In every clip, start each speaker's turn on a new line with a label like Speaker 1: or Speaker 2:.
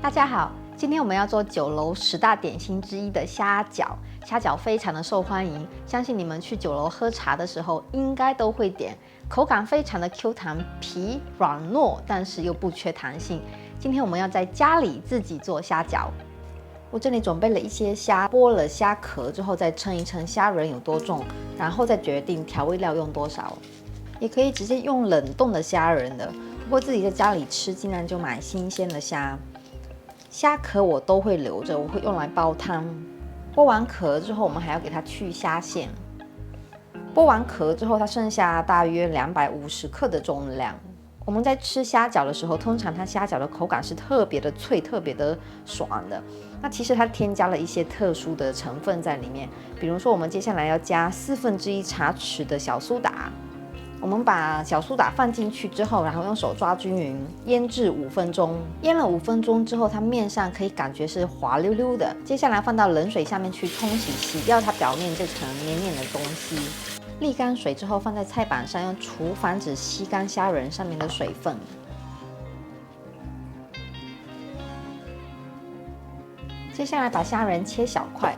Speaker 1: 大家好，今天我们要做酒楼10大点心之一的虾饺。虾饺非常的受欢迎，相信你们去酒楼喝茶的时候应该都会点。口感非常的 Q 弹，皮软糯，但是又不缺弹性。今天我们要在家里自己做虾饺。我这里准备了一些虾，剥了虾壳之后再称一称虾仁有多重，然后再决定调味料用多少。也可以直接用冷冻的虾仁的，不过自己在家里吃，尽量就买新鲜的虾。虾壳我都会留着，我会用来煲汤。剥完壳之后，我们还要给它去虾线。剥完壳之后，它剩下大约250克的重量。我们在吃虾饺的时候，通常它虾饺的口感是特别的脆、特别的爽的。那其实它添加了一些特殊的成分在里面，比如说我们接下来要加1/4茶匙的小苏打。我们把小苏打放进去之后，然后用手抓均匀，腌制5分钟。腌了5分钟之后，它面上可以感觉是滑溜溜的。接下来放到冷水下面去冲洗，洗掉它表面这层黏黏的东西。沥干水之后，放在菜板上，用厨房纸吸干虾仁上面的水分。接下来把虾仁切小块。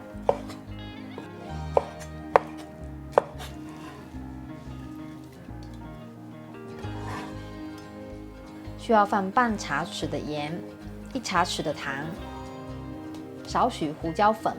Speaker 1: 需要放半茶匙的盐，1茶匙的糖，少许胡椒粉。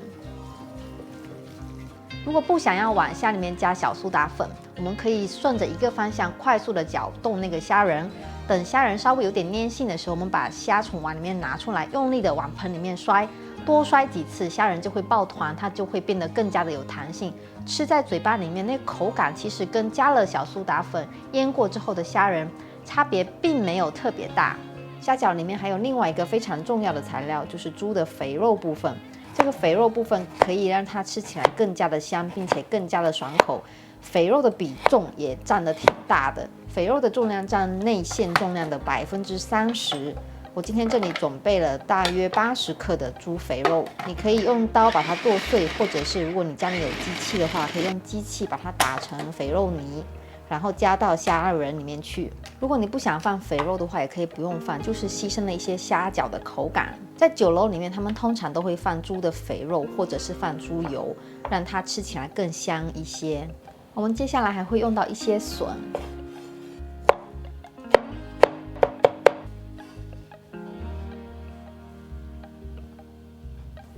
Speaker 1: 如果不想要往虾里面加小苏打粉，我们可以顺着一个方向快速的搅动那个虾仁。等虾仁稍微有点粘性的时候，我们把虾从碗里面拿出来，用力的往盆里面摔，多摔几次，虾仁就会抱团，它就会变得更加的有弹性。吃在嘴巴里面，那口感其实跟加了小苏打粉腌过之后的虾仁差别并没有特别大。虾饺里面还有另外一个非常重要的材料，就是猪的肥肉部分。这个肥肉部分可以让它吃起来更加的香，并且更加的爽口。肥肉的比重也占得挺大的，肥肉的重量占内馅重量的30%。我今天这里准备了大约80克的猪肥肉，你可以用刀把它剁碎，或者是如果你家里有机器的话，可以用机器把它打成肥肉泥。然后加到虾仁里面去。如果你不想放肥肉的话，也可以不用放，就是牺牲了一些虾饺的口感。在酒楼里面，他们通常都会放猪的肥肉，或者是放猪油，让它吃起来更香一些。我们接下来还会用到一些笋。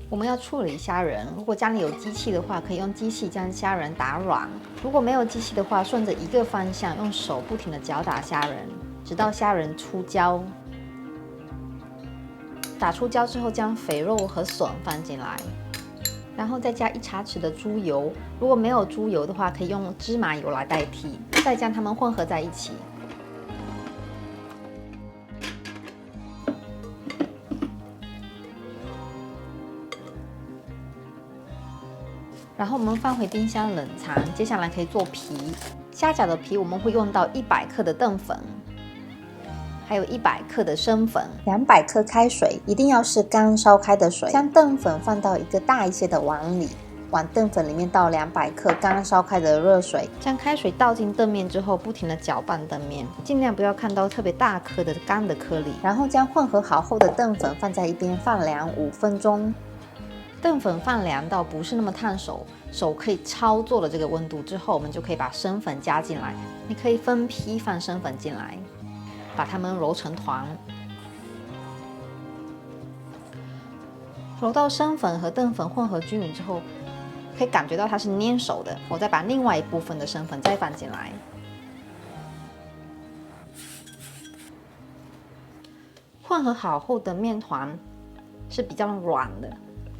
Speaker 1: 我们要处理虾仁，如果家里有机器的话，可以用机器将虾仁打软；如果没有机器的话，顺着一个方向用手不停的搅打虾仁，直到虾仁出胶。打出胶之后，将肥肉和笋放进来，然后再加1茶匙的猪油。如果没有猪油的话，可以用芝麻油来代替，再将它们混合在一起。然后我们放回冰箱冷藏，接下来可以做皮。虾饺的皮我们会用到100克的淀粉，还有100克的生粉，200克开水，一定要是刚烧开的水。将淀粉放到一个大一些的碗里，往淀粉里面倒200克刚烧开的热水，将开水倒进淀面之后，不停的搅拌淀面，尽量不要看到特别大颗的干的颗粒。然后将混合好后的淀粉放在一边放凉5分钟。淀粉放凉到不是那么烫手，手可以操作的这个温度之后，我们就可以把生粉加进来。你可以分批放生粉进来，把它们揉成团。揉到生粉和淀粉混合均匀之后，可以感觉到它是粘手的。我再把另外一部分的生粉再放进来。混合好后的面团是比较软的。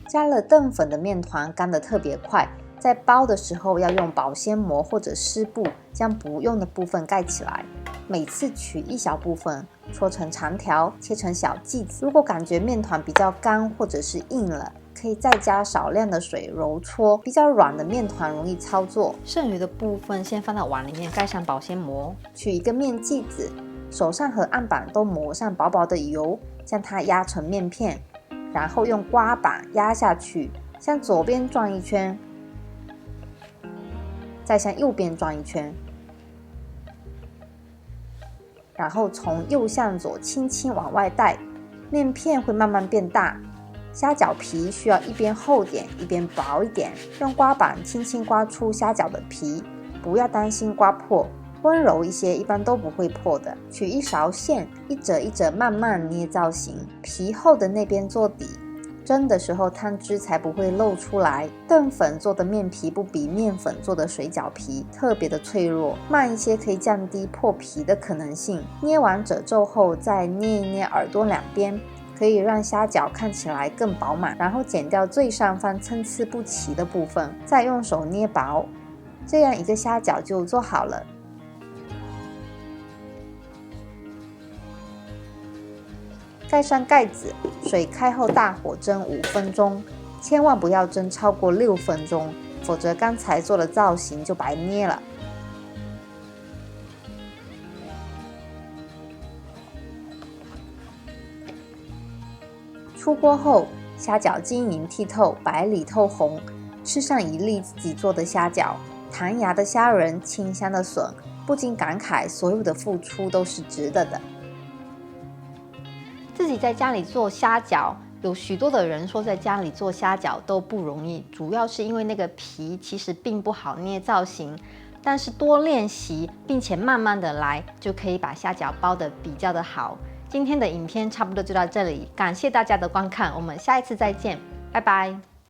Speaker 1: 加了淀粉的面团干得特别快，在包的时候要用保鲜膜或者湿布将不用的部分盖起来。每次取一小部分，搓成长条，切成小剂子。如果感觉面团比较干或者是硬了，可以再加少量的水揉搓。比较软的面团容易操作。剩余的部分先放到碗里面，盖上保鲜膜。取一个面剂子，手上和案板都抹上薄薄的油，将它压成面片。然后用刮板压下去，向左边转一圈，再向右边转一圈，然后从右向左轻轻往外带，
Speaker 2: 面片会慢慢变大。虾饺皮需要一边厚点，一边薄一点，用刮板轻轻刮出虾饺的皮，不要担心刮破，温柔一些，一般都不会破的。取一勺线，一折一折慢慢捏造型，皮厚的那边做底，蒸的时候汤汁才不会漏出来。淀粉做的面皮不比面粉做的水饺皮特别的脆弱，慢一些可以降低破皮的可能性。捏完褶皱后，再捏一捏耳朵两边，可以让虾饺看起来更饱满，然后剪掉最上方参差不齐的部分，再用手捏薄，这样一个虾饺就做好了。盖上盖子，水开后大火蒸5分钟，千万不要蒸超过6分钟，否则刚才做的造型就白捏了。出锅后，虾饺晶莹剔透，白里透红，吃上一粒自己做的虾饺，弹牙的虾仁，清香的笋，不禁感慨所有的付出都是值得的。
Speaker 1: 自己在家里做虾饺，有许多的人说在家里做虾饺都不容易，主要是因为那个皮其实并不好捏造型，但是多练习并且慢慢的来，就可以把虾饺包得比较的好。今天的影片差不多就到这里，感谢大家的观看，我们下一次再见，拜拜。